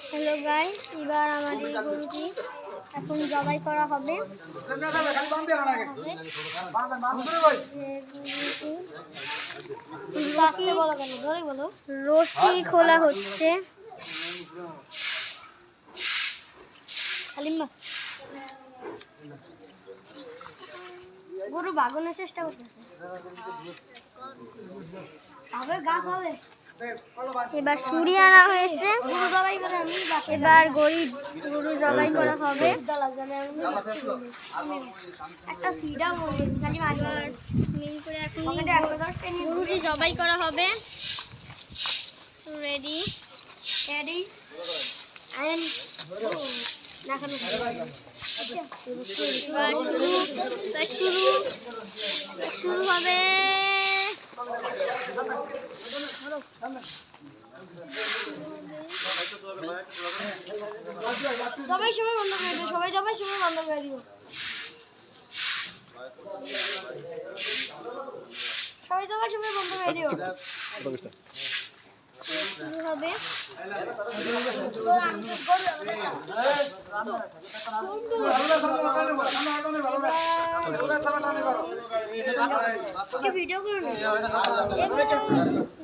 Hello guys, এবার আমাদের গরুটি এখন জবাই করা হবে। রশি খোলা হচ্ছে। গরু ভাগানোর চেষ্টা করতেছে। এবার ছুরি আনা হয়েছে, এবার গরু জবাই করা হবে। গরুটি জবাই করা হবে। রেডি শুরু হবে। সবাই সময় বন্ধ করে দিও, সবাই সময় বন্ধ করে দিও, সবাই সময় বন্ধ করে দিও। শুরু হবে। ভিডিও করুন।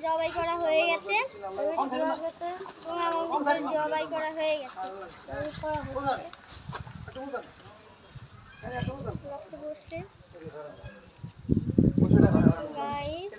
জবাই করা হয়ে গেছে, জবাই করা হয়ে গেছে। গাইস